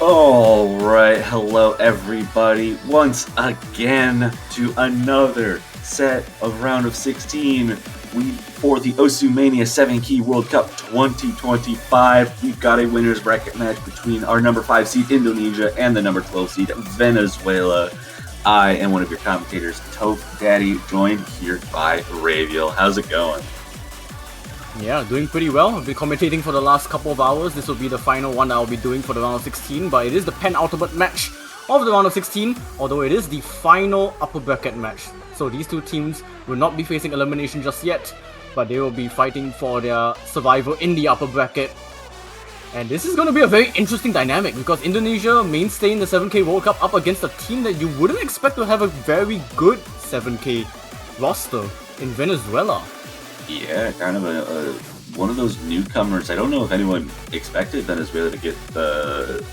Alright, hello everybody, once again to another set of round of 16 for the Mania 7 Key World Cup 2025. We've got a winner's bracket match between our number 5 seed Indonesia and the number 12 seed Venezuela. I am one of your commentators, Toph Daddy, joined here by Raviel. How's it going? Yeah, doing pretty well. I've been commentating for the last couple of hours. This will be the final one that I'll be doing for the round of 16, but it is the penultimate match of the round of 16, although it is the final upper bracket match. So these two teams will not be facing elimination just yet, but they will be fighting for their survival in the upper bracket. And this is going to be a very interesting dynamic because Indonesia, mainstay in the 7K World Cup, up against a team that you wouldn't expect to have a very good 7K roster in Venezuela. Yeah, kind of one of those newcomers. I don't know if anyone expected Venezuela to get the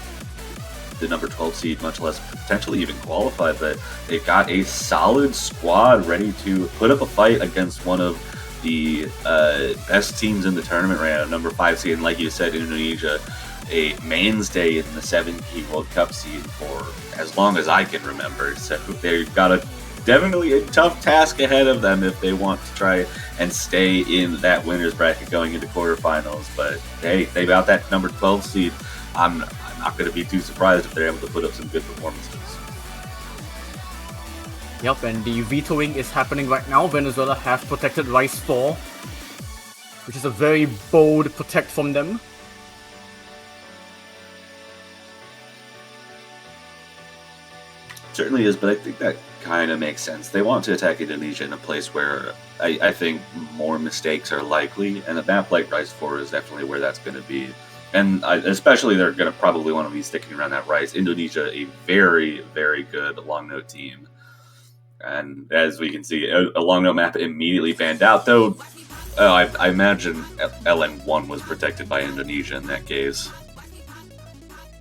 number 12 seed, much less potentially even qualify, but they've got a solid squad ready to put up a fight against one of the best teams in the tournament right now, number 5 seed, and like you said, Indonesia, a mainstay in the 7K World Cup scene for as long as I can remember. So they've got definitely a tough task ahead of them if they want to try and stay in that winner's bracket going into quarterfinals. But hey, they got that number 12 seed. I'm not going to be too surprised if they're able to put up some good performances. Yep, and the vetoing is happening right now. Venezuela have protected Rice 4, which is a very bold protect from them. Certainly is, but I think that kind of makes sense. They want to attack Indonesia in a place where I think more mistakes are likely, and a map like Rice 4 is definitely where that's going to be. And especially they're going to probably want to be sticking around that Rice. Indonesia, a very, very good long note team. And as we can see, a long note map immediately banned out, though I imagine LN1 was protected by Indonesia in that case.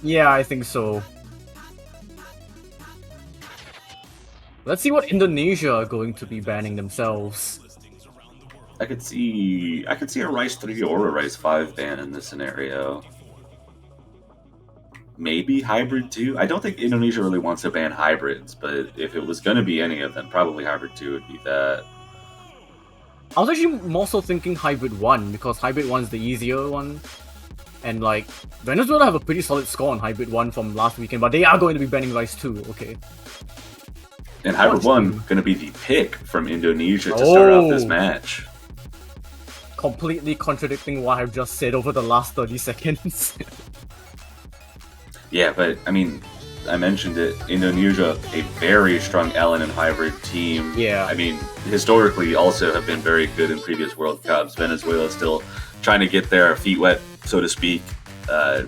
Yeah, I think so. Let's see what Indonesia are going to be banning themselves. I could see a Rice 3 or a Rice 5 ban in this scenario. Maybe Hybrid 2? I don't think Indonesia really wants to ban hybrids, but if it was going to be any of them, probably Hybrid 2 would be that. I was actually more so thinking Hybrid 1, because Hybrid 1 is the easier one. And like, Venezuela have a pretty solid score on Hybrid 1 from last weekend, but they are going to be banning Rice 2, okay. And Hybrid 1 going to be the pick from Indonesia to start off this match. Completely contradicting what I've just said over the last 30 seconds. Yeah, but I mean, I mentioned it. Indonesia, a very strong LN and hybrid team. Yeah. I mean, historically also have been very good in previous World Cups. Venezuela still trying to get their feet wet, so to speak.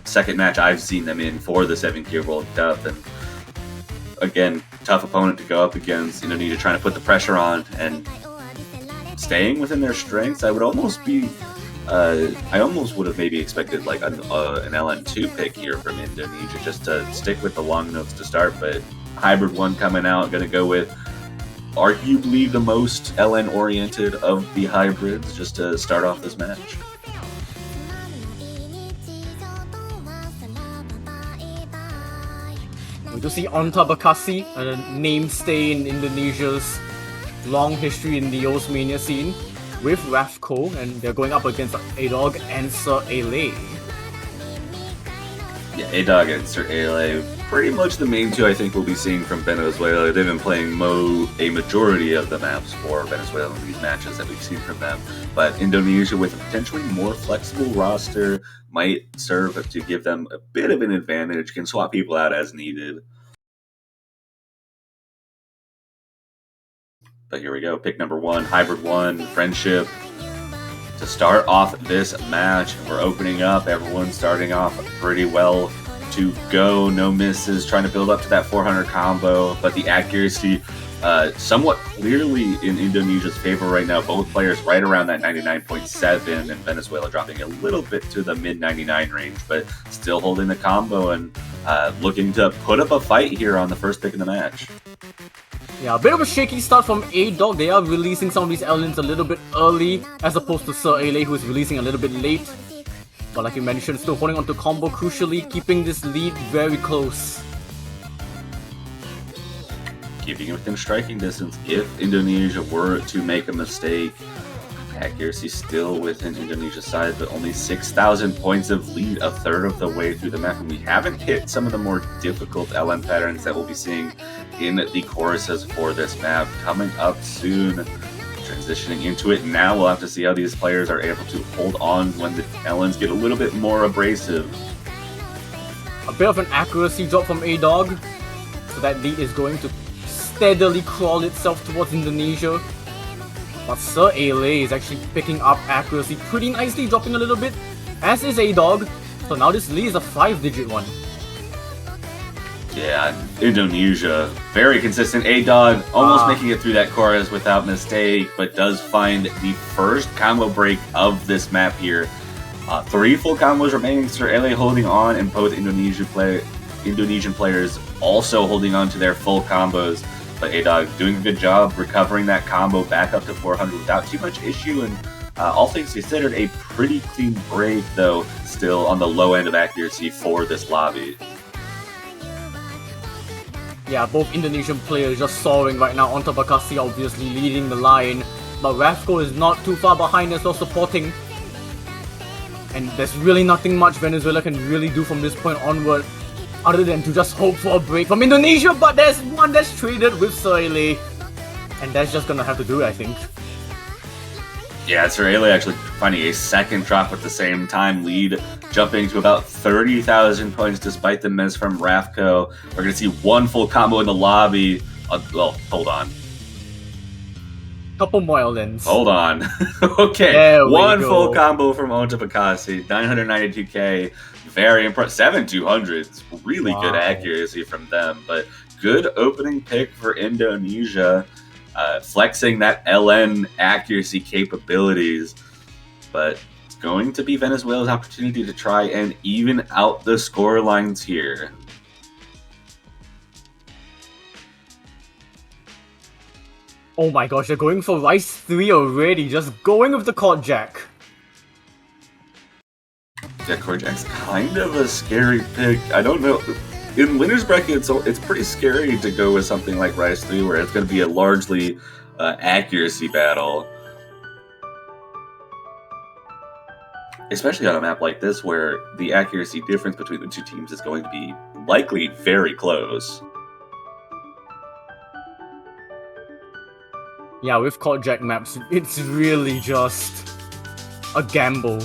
Second match I've seen them in for the 7K World Cup, and again, tough opponent to go up against. Indonesia trying to put the pressure on and staying within their strengths. I would almost be, I almost would have maybe expected like an LN2 pick here from Indonesia just to stick with the long notes to start, but Hybrid 1 coming out, going to go with arguably the most LN oriented of the hybrids just to start off this match. We do see Onta Bakassi, a namestay in Indonesia's long history in the Mania scene, with Rafko, and they're going up against A-Dog and Sir Ale. Yeah, A-Dog and Sir Ale, pretty much the main two I think we'll be seeing from Venezuela. They've been playing a majority of the maps for Venezuela in these matches that we've seen from them. But Indonesia, with a potentially more flexible roster, might serve to give them a bit of an advantage, can swap people out as needed. But here we go, pick number 1, Hybrid 1, Friendship. To start off this match, we're opening up, everyone's starting off pretty well to go, no misses, trying to build up to that 400 combo, but the accuracy somewhat clearly in Indonesia's favor right now. Both players right around that 99.7, and Venezuela dropping a little bit to the mid-99 range, but still holding the combo and looking to put up a fight here on the first pick of the match. Yeah, a bit of a shaky start from A-Dog. They are releasing some of these LNs a little bit early, as opposed to Sir Ale, who is releasing a little bit late. But like you mentioned, still holding onto combo, crucially keeping this lead very close. Keeping it within striking distance. If Indonesia were to make a mistake, accuracy still within Indonesia's side, but only 6,000 points of lead, a third of the way through the map. And we haven't hit some of the more difficult LM patterns that we'll be seeing in the choruses for this map coming up soon. Transitioning into it now, we'll have to see how these players are able to hold on when the LNs get a little bit more abrasive. A bit of an accuracy drop from A-Dog, so that lead is going to steadily crawl itself towards Indonesia. But Sir Ale is actually picking up accuracy pretty nicely, dropping a little bit, as is A-Dog. So now this lead is a 5-digit one. Yeah, Indonesia, very consistent. A-Dog almost making it through that chorus without mistake, but does find the first combo break of this map here. 3 full combos remaining. Sir Ale holding on, and both Indonesian players also holding on to their full combos. But A-Dog doing a good job recovering that combo back up to 400 without too much issue, and all things considered, a pretty clean break, though still on the low end of accuracy for this lobby. Yeah, both Indonesian players just soaring right now. Onta Bakassi obviously leading the line, but Rafko is not too far behind as well, supporting. And there's really nothing much Venezuela can really do from this point onward, other than to just hope for a break from Indonesia, but there's one that's traded with Sir Ale, and that's just gonna have to do it, I think. Yeah, Sir Ale actually finding a second drop at the same time, lead jumping to about 30,000 points despite the miss from Rafko. We're going to see one full combo in the lobby. Well, hold on. Couple more LNs. Hold on. Okay, one full combo from Onta Bakassi, 992k. Very impressive. 7,200. Really good accuracy from them, but good opening pick for Indonesia. Flexing that LN accuracy capabilities, but it's going to be Venezuela's opportunity to try and even out the score lines here. Oh my gosh, they're going for Rice 3 already, just going with the Court Jack. Yeah, Court Jack's kind of a scary pick. I don't know. In winner's bracket, it's pretty scary to go with something like Rice 3, where it's going to be a largely accuracy battle. Especially on a map like this, where the accuracy difference between the two teams is going to be likely very close. Yeah, with Court Jack maps, it's really just a gamble.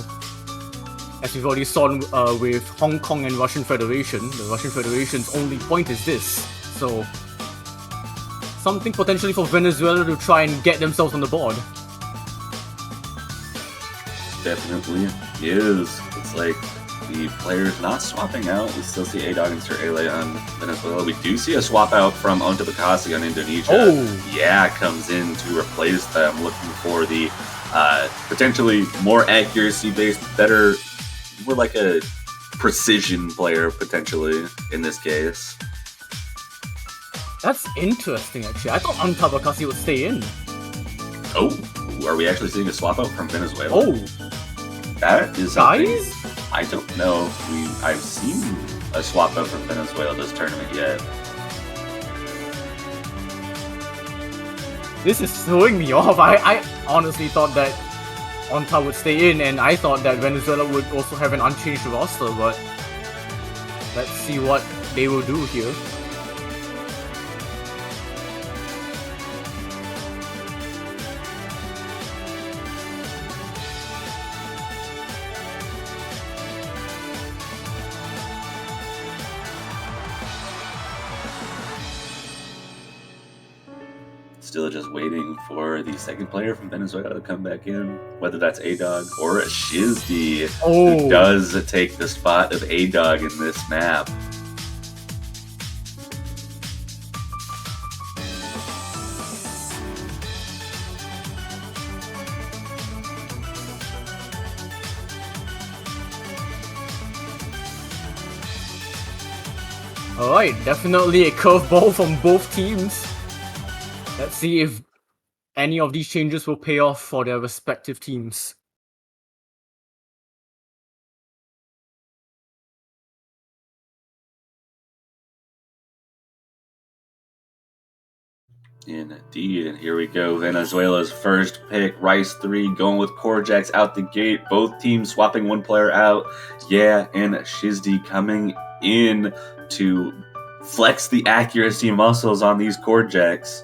As we've already saw with Hong Kong and Russian Federation, the Russian Federation's only point is this. So, something potentially for Venezuela to try and get themselves on the board. Definitely is. It's like the players not swapping out. We still see A-Dog and Sir Ale on Venezuela. We do see a swap out from Onta Bakassi on Indonesia. Oh! Yeah, comes in to replace them, looking for the potentially more accuracy-based, better, more like a precision player, potentially, in this case. That's interesting, actually. I thought Onta Bakassi would stay in. Oh, are we actually seeing a swap out from Venezuela? Oh! That is something Guys? I don't know if I've seen a swap out from Venezuela this tournament yet. This is throwing me off. I honestly thought that Onta would stay in, and I thought that Venezuela would also have an unchanged roster, but let's see what they will do here. Still just waiting for the second player from Venezuela to come back in, whether that's A-Dog or Shizdy, who does take the spot of A-Dog in this map. Alright, definitely a curveball from both teams. Let's see if any of these changes will pay off for their respective teams. Indeed, and here we go. Venezuela's first pick, Rice 3, going with Korjaks out the gate. Both teams swapping one player out. Yeah, and Shizdi coming in to flex the accuracy muscles on these Korjaks.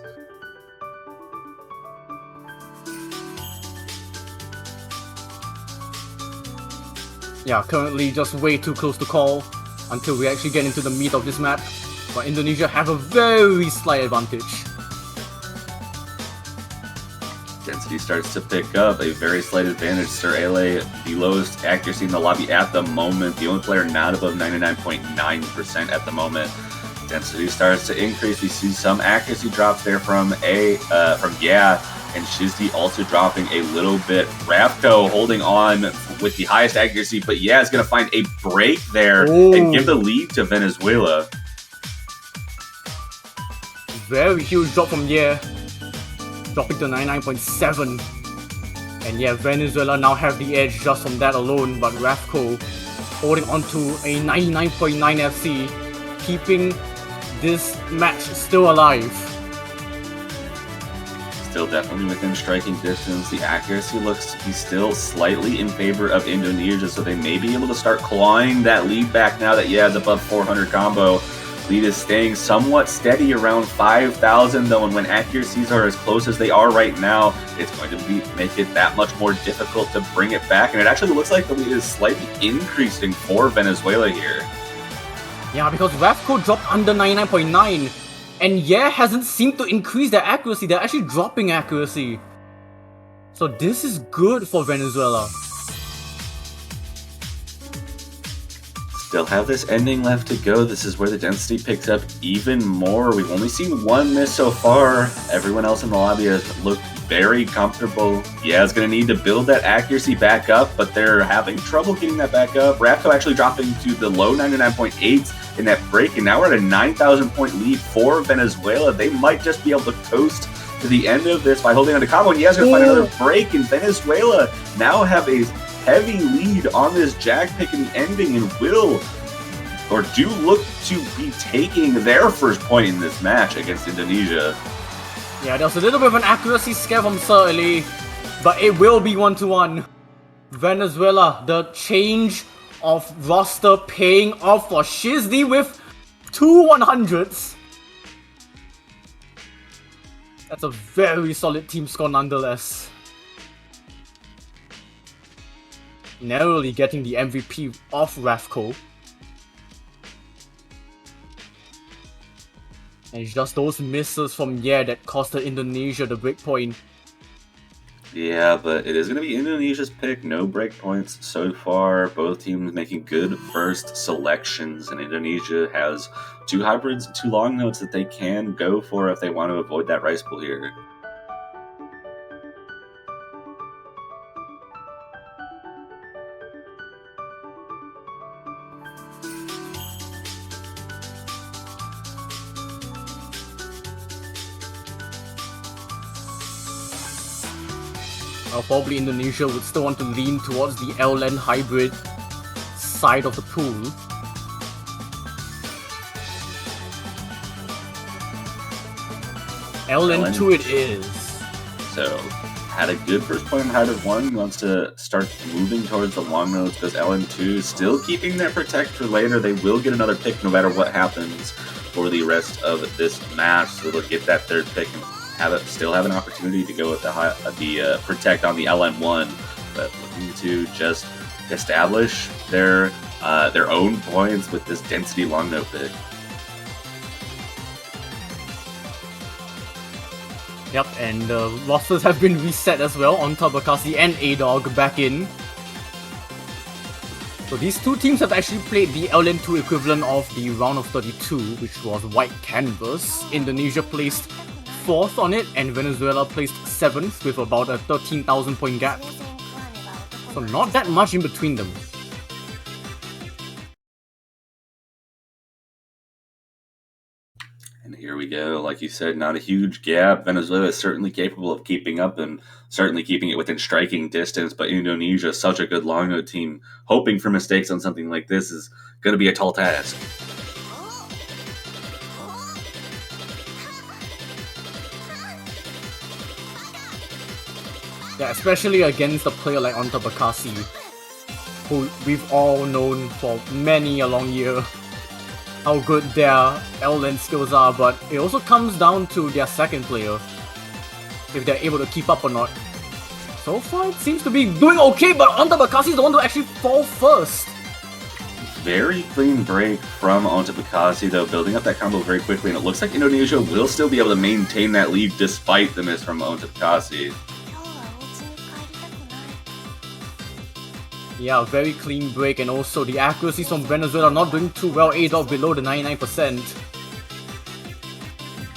Yeah, currently just way too close to call until we actually get into the meat of this map. But Indonesia have a very slight advantage. Density starts to pick up, a very slight advantage. Sir Ale, the lowest accuracy in the lobby at the moment. The only player not above 99.9% at the moment. Density starts to increase. We see some accuracy drops there from Yeah, and Shizdi also dropping a little bit. Ravko holding on with the highest accuracy, but Yeah is going to find a break there and give the lead to Venezuela. Very huge drop from Yeah, dropping to 99.7. And yeah, Venezuela now have the edge just from that alone, but Ravko holding on to a 99.9 FC, keeping this match still alive. Still definitely within striking distance. The accuracy looks to be still slightly in favor of Indonesia, so they may be able to start clawing that lead back now that Yeah is above 400 combo. Lead is staying somewhat steady around 5,000 though, and when accuracies are as close as they are right now, it's going to make it that much more difficult to bring it back, and it actually looks like the lead is slightly increasing for Venezuela here. Yeah, because Ravko dropped under 99.9, and Yeah hasn't seemed to increase their accuracy, they're actually dropping accuracy. So this is good for Venezuela. Still have this ending left to go. This is where the density picks up even more. We've only seen one miss so far. Everyone else in the lobby has looked very comfortable. Yeah, it's going to need to build that accuracy back up, but they're having trouble getting that back up. Ravko actually dropping to the low 99.8s in that break, and now we're at a 9,000 point lead for Venezuela. They might just be able to coast to the end of this by holding on to combo, and Yeah's going to find another break, and Venezuela now have a heavy lead on this Jag pick in the ending, and do look to be taking their first point in this match against Indonesia. Yeah, there was a little bit of an accuracy scare from Sir Ali, but it will be 1-1. Venezuela, the change of roster paying off for Shizdi with 2 100s. That's a very solid team score nonetheless. Narrowly getting the MVP off Ravko. And it's just those misses from Yeah that costed Indonesia the breakpoint. Yeah, but it is going to be Indonesia's pick. No breakpoints so far. Both teams making good first selections, and Indonesia has 2 hybrids and 2 long notes that they can go for if they want to avoid that rice pool here. Probably Indonesia would still want to lean towards the LN hybrid side of the pool. LN2 it is. So, had a good first point on hybrid 1, wants to start moving towards the long notes, because LN2 still keeping their protect for later. They will get another pick no matter what happens for the rest of this match, so they'll get that third pick and still have an opportunity to go with the protect on the LN1, but looking to just establish their own points with this density long note pick. Yep, and the rosters have been reset as well on Tabakasi and A-Dog back in. So these two teams have actually played the LN2 equivalent of the round of 32, which was white canvas. Indonesia placed 4th on it, and Venezuela placed 7th with about a 13,000 point gap. So not that much in between them. And here we go. Like you said, not a huge gap. Venezuela is certainly capable of keeping up and certainly keeping it within striking distance, but Indonesia, such a good long note team, hoping for mistakes on something like this is going to be a tall task. Yeah, especially against a player like Onta Bakassi, who we've all known for many a long year how good their L-lane skills are, but it also comes down to their second player, if they're able to keep up or not. So far, it seems to be doing okay, but Onta Bakassi is the one to actually fall first. Very clean break from Onta Bakassi, though, building up that combo very quickly, and it looks like Indonesia will still be able to maintain that lead despite the miss from Onta Bakassi. Yeah, very clean break, and also the accuracies from Venezuela not doing too well, A-Dog below the 99%.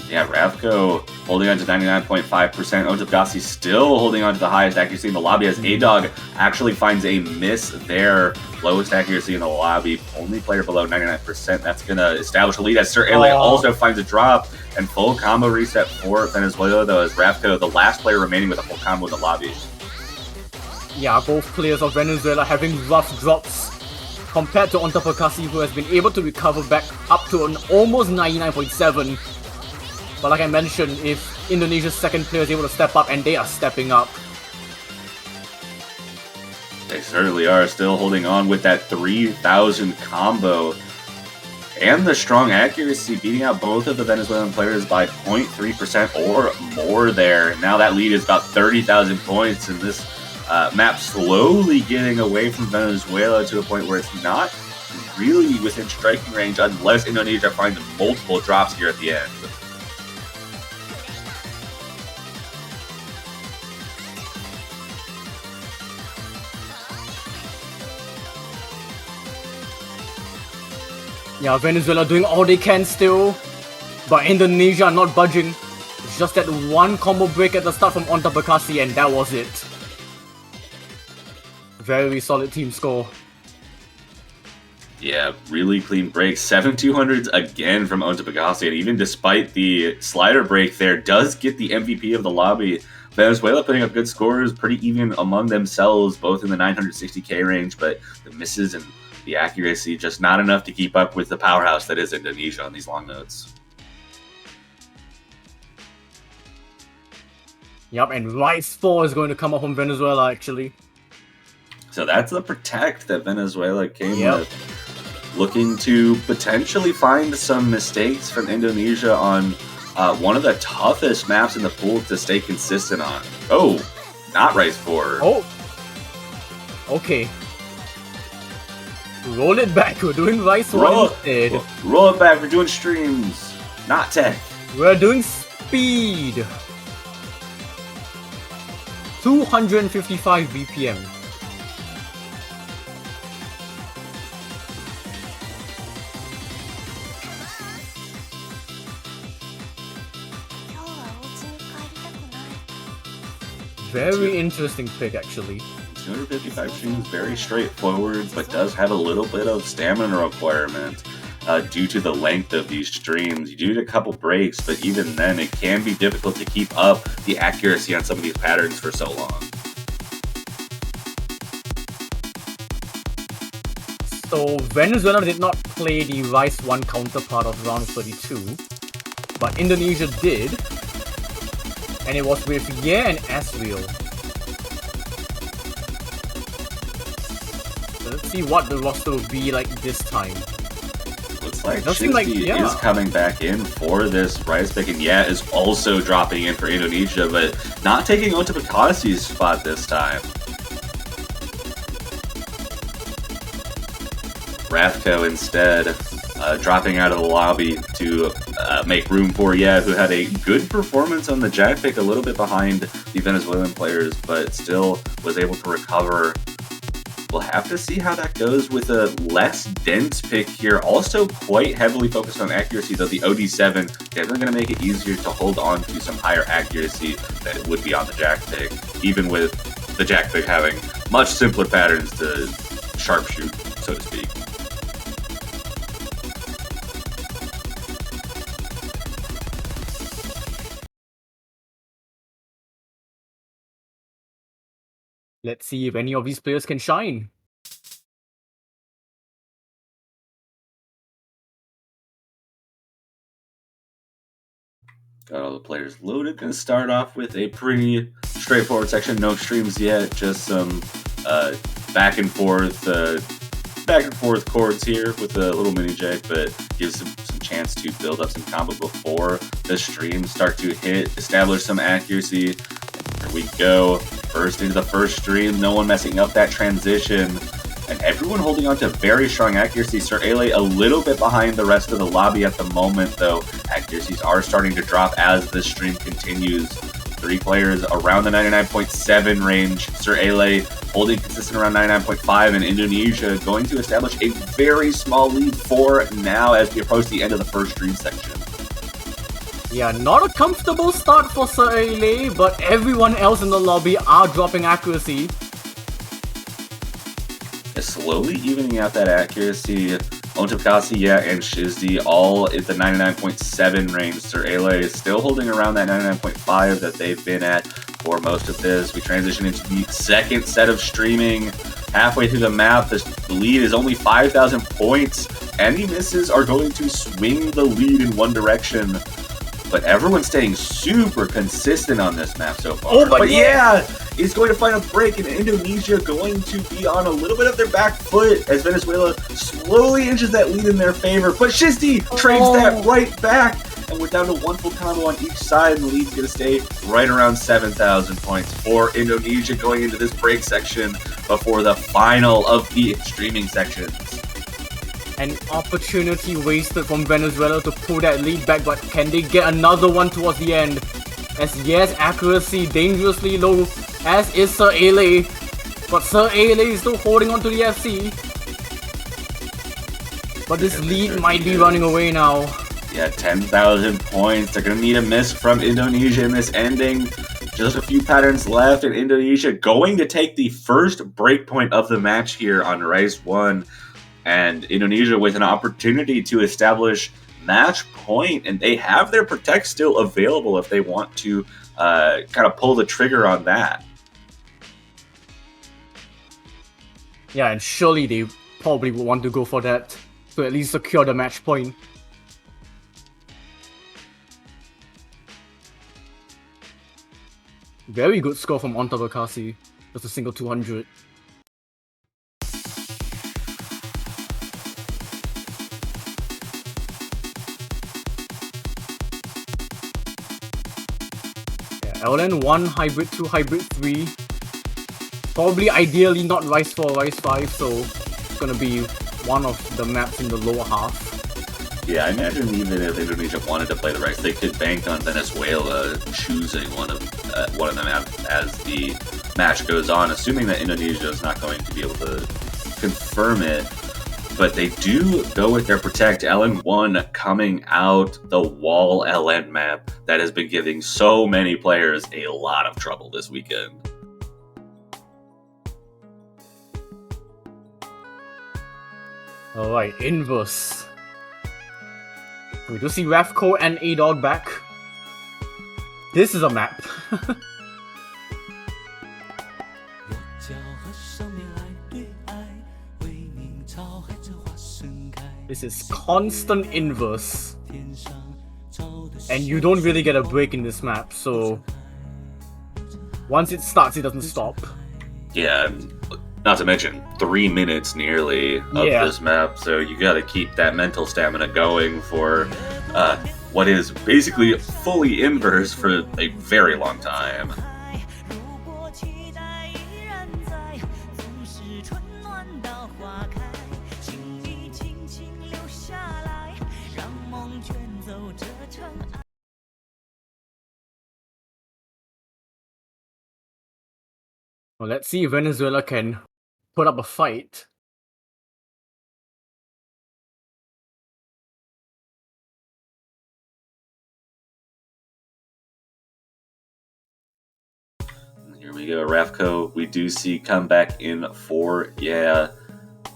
Yeah, Ravko holding on to 99.5%. Onta Bakassi still holding on to the highest accuracy in the lobby as A-Dog actually finds a miss there. Lowest accuracy in the lobby, only player below 99%. That's going to establish a lead as Sir Ele also finds a drop, and full combo reset for Venezuela, though, as Ravko, the last player remaining with a full combo in the lobby. Yeah, both players of Venezuela having rough drops compared to Onta Bakassi, who has been able to recover back up to an almost 99.7. But like I mentioned, if Indonesia's second player is able to step up, and they are stepping up. They certainly are, still holding on with that 3,000 combo. And the strong accuracy, beating out both of the Venezuelan players by 0.3% or more there. Now that lead is about 30,000 points, and this map slowly getting away from Venezuela to a point where it's not really within striking range unless Indonesia finds multiple drops here at the end. Yeah, Venezuela doing all they can still, but Indonesia not budging. It's just that one combo break at the start from Onta Bakassi, and that was it. Very solid team score. Yeah, really clean break. 7-200s again from Onta Bakassi, and even despite the slider break there, does get the MVP of the lobby. Venezuela putting up good scores, pretty even among themselves, both in the 960k range, but the misses and the accuracy just not enough to keep up with the powerhouse that is Indonesia on these long notes. Yep, and Rice 4 is going to come up from Venezuela, actually. So that's the protect that Venezuela came with. Looking to potentially find some mistakes from Indonesia on one of the toughest maps in the pool to stay consistent on. Oh, not Rice 4. Oh. Okay. Roll it back, we're doing Rice 1 instead. Roll it back, we're doing streams, not tech. We're doing speed. 255 BPM. Very interesting pick, actually. 255 streams, very straightforward, but does have a little bit of stamina requirement due to the length of these streams. You do need a couple breaks, but even then, it can be difficult to keep up the accuracy on some of these patterns for so long. So Venezuela did not play the Rice 1 counterpart of round 32, but Indonesia did, and it was with Ye and Asriel. So let's see what the roster will be like this time. Looks like Shizzy is coming back in for this Rice pick, and Yeah is also dropping in for Indonesia, but not taking Onta Bakassi's spot this time. Ravko instead dropping out of the lobby to make room for Yeah, who had a good performance on the Jack pick, a little bit behind the Venezuelan players, but still was able to recover. We'll have to see how that goes with a less dense pick here. Also quite heavily focused on accuracy, though the OD7 definitely going to make it easier to hold on to some higher accuracy than it would be on the Jack pick, even with the Jack pick having much simpler patterns to sharpshoot, so to speak. Let's see if any of these players can shine. Got all the players loaded. Gonna start off with a pretty straightforward section, no streams yet, just some back and forth chords here with a little mini jig, but gives some chance to build up some combo before the streams start to establish some accuracy. Here we go, first into the first stream, no one messing up that transition, and everyone holding on to very strong accuracy. Sir Ale a little bit behind the rest of the lobby at the moment, though. Accuracies are starting to drop as the stream continues. 3 players around the 99.7 range. Sir Ale holding consistent around 99.5, and Indonesia going to establish a very small lead for now as we approach the end of the first stream section. Yeah, not a comfortable start for Sir Ale, but everyone else in the lobby are dropping accuracy. Slowly evening out that accuracy. Ontabkasi, yeah, and Shizdi all at the 99.7 range. Sir Ale is still holding around that 99.5 that they've been at for most of this. We transition into the second set of streaming. Halfway through the map, the lead is only 5,000 points. Any misses are going to swing the lead in one direction. But everyone's staying super consistent on this map so far. Oh, but yeah, he's going to find a break, and Indonesia going to be on a little bit of their back foot as Venezuela slowly inches that lead in their favor. But Shizdi trades that right back, and we're down to 1 full combo on each side, and the lead's going to stay right around 7,000 points for Indonesia going into this break section before the final of the streaming sections. An opportunity wasted from Venezuela to pull that lead back, but can they get another one towards the end? As yes, accuracy dangerously low, as is Sir Ale, but Sir Ale is still holding on to the FC. But this lead might be running away now. Yeah, 10,000 points. They're going to need a miss from Indonesia in this ending. Just a few patterns left, and Indonesia going to take the first breakpoint of the match here on Race 1. And Indonesia with an opportunity to establish match point, and they have their protect still available if they want to kind of pull the trigger on that. Yeah, and surely they probably will want to go for that to at least secure the match point. Very good score from Ontabakasi. Just a single 200. LN 1, Hybrid 2, Hybrid 3. Probably ideally not Rise 4, Rise 5, so it's gonna be one of the maps in the lower half. Yeah, I imagine even if Indonesia wanted to play the Rise, they could bank on Venezuela choosing one of the maps as the match goes on, assuming that Indonesia is not going to be able to confirm it. But they do go with their Protect. LN1 coming out the wall LN map that has been giving so many players a lot of trouble this weekend. Alright, Inverse. We do see Rafco and A-Dog back. This is a map. This is constant inverse, and you don't really get a break in this map, so once it starts, it doesn't stop. Yeah, not to mention 3 minutes nearly of this map, so you gotta keep that mental stamina going for what is basically fully inverse for a very long time. Well, let's see if Venezuela can put up a fight. Here we go, Rafco. We do see comeback in for,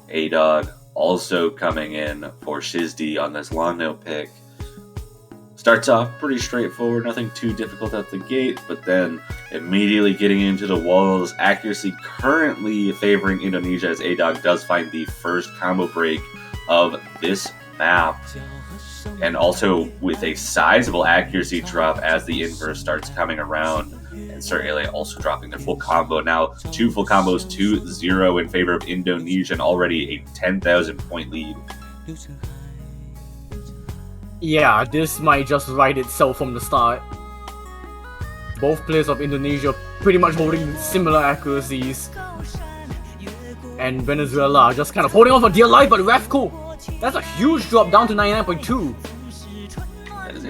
A-Dog also coming in for Shizdi on this long no pick. Starts off pretty straightforward, nothing too difficult at the gate, but then immediately getting into the walls. Accuracy currently favoring Indonesia as A-Dog does find the first combo break of this map. And also with a sizable accuracy drop as the inverse starts coming around. and Sir Ale also dropping their full combo. Now 2 full combos, 2-0 in favor of Indonesia, and already a 10,000 point lead. Yeah, this might just write itself from the start. Both players of Indonesia pretty much holding similar accuracies. And Venezuela are just kind of holding on for dear life, but Rafco, that's a huge drop down to 99.2.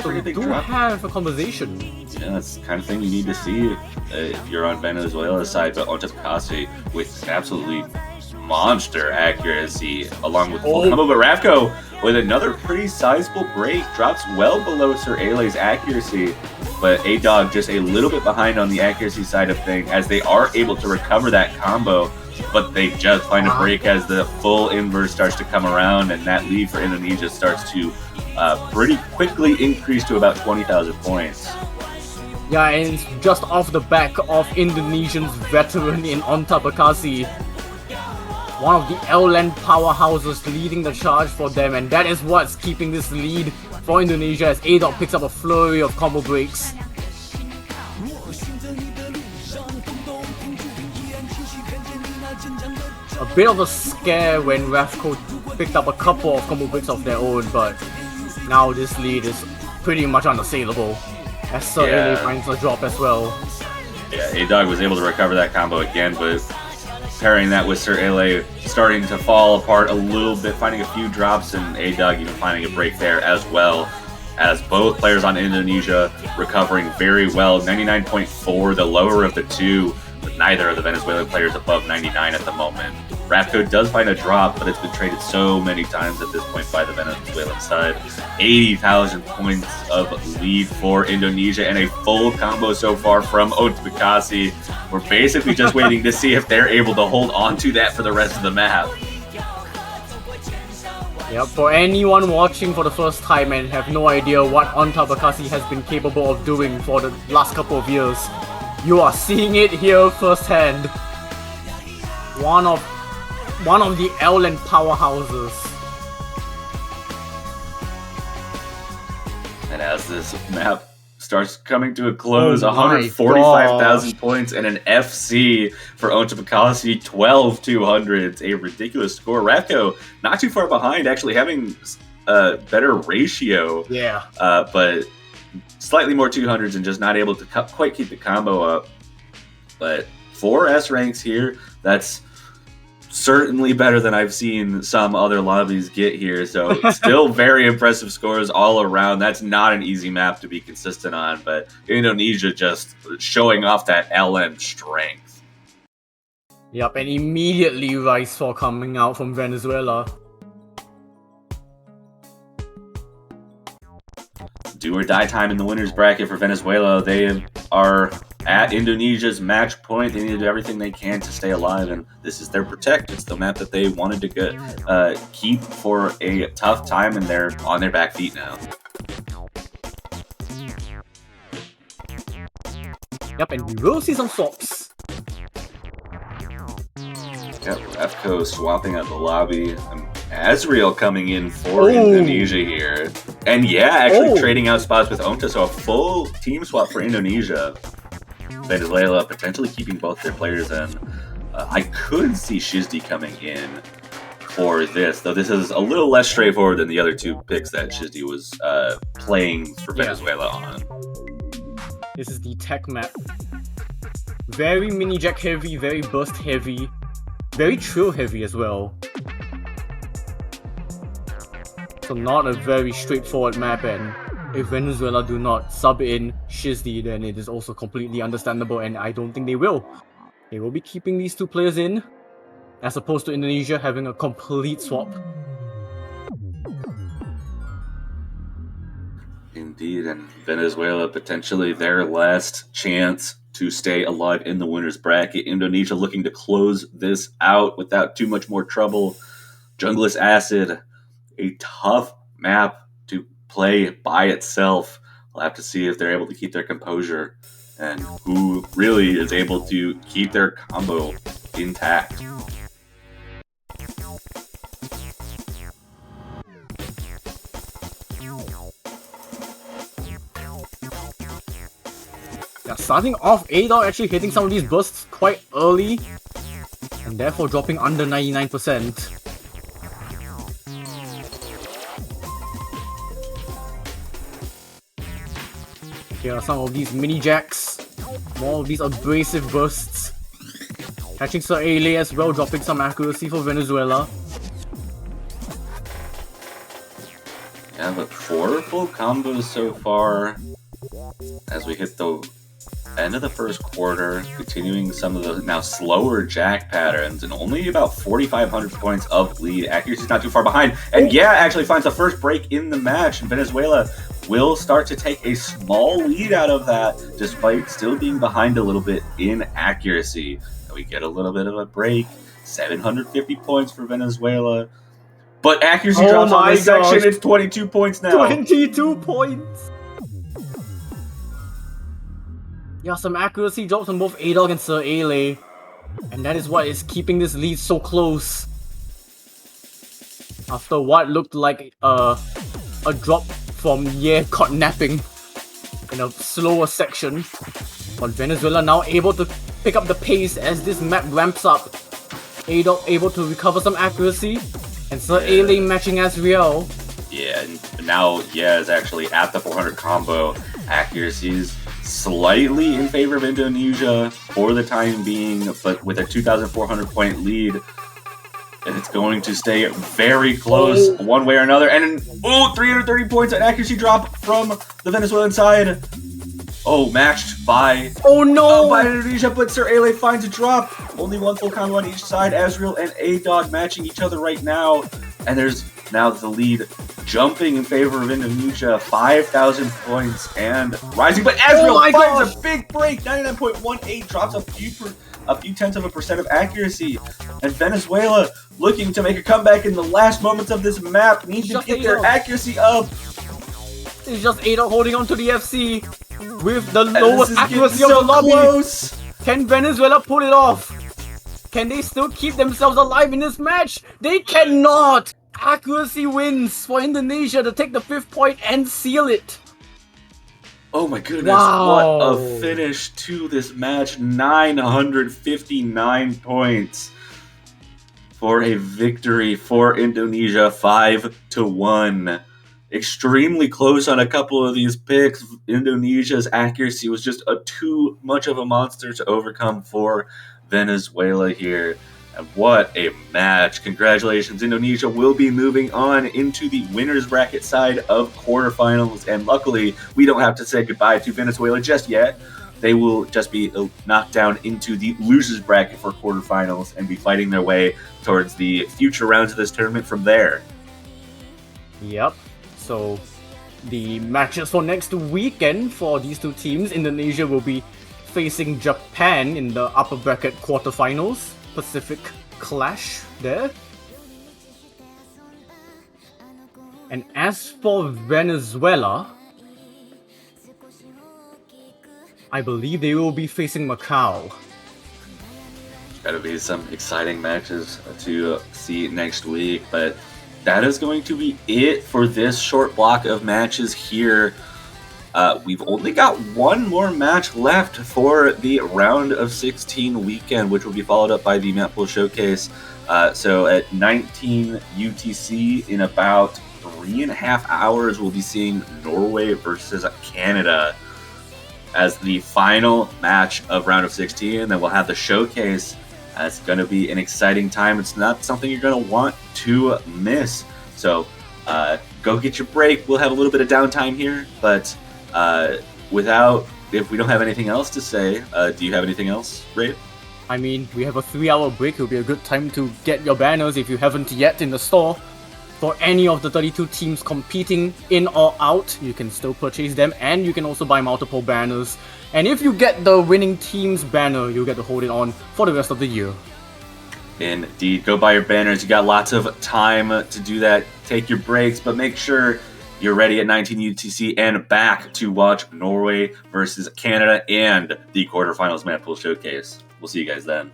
So we do have a conversation. Yeah, that's the kind of thing you need to see if you're on Venezuela's side, but vv2364243845 with absolutely monster accuracy, along with full combo. But Rafco with another pretty sizable break, drops well below Sir Ale's accuracy, but A-Dog just a little bit behind on the accuracy side of things, as they are able to recover that combo, but they just find a break as the full inverse starts to come around, and that lead for Indonesia starts to pretty quickly increase to about 20,000 points. Yeah, and it's just off the back of Indonesian's veteran in Onta Bekasi, one of the L-Land powerhouses leading the charge for them, and that is what's keeping this lead for Indonesia as A-Dog picks up a flurry of combo breaks. A bit of a scare when Rafco picked up a couple of combo breaks of their own, but now this lead is pretty much unassailable as Sir Ale finds a drop as well. Yeah, A-Dog was able to recover that combo again, but pairing that with Sir Ale starting to fall apart a little bit, finding a few drops, and A-Dog even finding a break there as well, as both players on Indonesia recovering very well. 99.4, the lower of the two, but neither of the Venezuelan players above 99 at the moment. Rafco does find a drop, but it's been traded so many times at this point by the Venezuelan side. 80,000 points of lead for Indonesia, and a full combo so far from Onta Bekasi. We're basically just waiting to see if they're able to hold on to that for the rest of the map. Yep, for anyone watching for the first time and have no idea what Onta Bekasi has been capable of doing for the last couple of years, you are seeing it here firsthand. One of the L-Land powerhouses. And as this map starts coming to a close, 145,000 points and an FC for Onta Bekasi, 12,200. A ridiculous score. Rafco not too far behind, actually having a better ratio. Yeah. But slightly more 200s and just not able to quite keep the combo up. But 4 S ranks here, that's certainly better than I've seen some other lobbies get here. So still very impressive scores all around. That's not an easy map to be consistent on, but Indonesia just showing off that LN strength. Yep, and immediately rise for coming out from Venezuela. Do or die time in the winner's bracket for Venezuela. They are at Indonesia's match point. They need to do everything they can to stay alive, and this is their protect. It's the map that they wanted to keep for a tough time, and they're on their back feet now. Yep, and we will see some swaps. Yep, Rafco swapping out the lobby. Azriel coming in for Indonesia here. And yeah, actually trading out spots with Onta, so a full team swap for Indonesia. Venezuela potentially keeping both their players in. I could see Shizdi coming in for this, though this is a little less straightforward than the other two picks that Shizdi was playing for Venezuela on. This is the tech map. Very mini jack heavy, very burst heavy, very trill heavy as well. So not a very straightforward map, and if Venezuela do not sub in Shizdi, then it is also completely understandable, and I don't think they will. They will be keeping these two players in, as opposed to Indonesia having a complete swap. Indeed, and Venezuela potentially their last chance to stay alive in the winner's bracket. Indonesia looking to close this out without too much more trouble. Junglist Acid, a tough map to play by itself. We'll have to see if they're able to keep their composure and who really is able to keep their combo intact. Yeah, starting off, A-Dog actually hitting some of these bursts quite early, and therefore dropping under 99%. Here are some of these mini jacks, more of these abrasive bursts. Catching Sir Ale as well, dropping some accuracy for Venezuela. Yeah, but 4 full combos so far as we hit the end of the first quarter, continuing some of the now slower jack patterns, and only about 4,500 points of lead. Accuracy's not too far behind, and yeah, actually finds the first break in the match, and Venezuela will start to take a small lead out of that, despite still being behind a little bit in accuracy. And we get a little bit of a break, 750 points for Venezuela, but accuracy drops on this section. It's 22 points now. 22 points! Yeah, some accuracy drops on both A-Dog and Sir Ale, and that is what is keeping this lead so close. After what looked like a drop from caught napping in a slower section, but Venezuela now able to pick up the pace as this map ramps up. A-Dog able to recover some accuracy, and Sir Ale matching as well. Yeah, and now is actually at the 400 combo. Accuracies slightly in favor of Indonesia for the time being, but with a 2,400 point lead, and it's going to stay very close one way or another. And 330 points at accuracy drop from the Venezuelan side. Matched by by Indonesia, but Sir Ale finds a drop. Only one full combo on each side. Azriel and A-Dog matching each other right now, and there's now the lead jumping in favor of Indonesia, 5,000 points and rising. But Azriel finds a big break, 99.18, drops a few tenths of a percent of accuracy. And Venezuela looking to make a comeback in the last moments of this map, needs to get their accuracy up. It's just A-Dog holding on to the FC with the lowest accuracy of the lobby. Close. Can Venezuela pull it off? Can they still keep themselves alive in this match? They cannot! Accuracy wins for Indonesia to take the 5th point and seal it. Oh my goodness, what a finish to this match. 959 points for a victory for Indonesia, 5-1. Extremely close on a couple of these picks. Indonesia's accuracy was just too much of a monster to overcome for Venezuela here. And what a match. Congratulations. Indonesia will be moving on into the winner's bracket side of quarterfinals. And luckily, we don't have to say goodbye to Venezuela just yet. They will just be knocked down into the loser's bracket for quarterfinals and be fighting their way towards the future rounds of this tournament from there. Yep. So the matches for next weekend for these two teams, Indonesia will be facing Japan in the upper bracket quarterfinals. Pacific clash there. And as for Venezuela, I believe they will be facing Macau. Gotta be some exciting matches to see next week, but that is going to be it for this short block of matches here. We've only got one more match left for the round of 16 weekend, which will be followed up by the Map Pool Showcase. So at 19 UTC, in about 3.5 hours, we'll be seeing Norway versus Canada as the final match of round of 16. And then we'll have the showcase. It's going to be an exciting time. It's not something you're going to want to miss. So go get your break. We'll have a little bit of downtime here, but if we don't have anything else to say, do you have anything else, Ray? I mean, we have a 3-hour break. It'll be a good time to get your banners if you haven't yet in the store. For any of the 32 teams competing in or out, you can still purchase them, and you can also buy multiple banners. And if you get the winning team's banner, you'll get to hold it on for the rest of the year. Indeed, go buy your banners. You got lots of time to do that. Take your breaks, but make sure you're ready at 19 UTC and back to watch Norway versus Canada and the quarterfinals Map Pool Showcase. We'll see you guys then.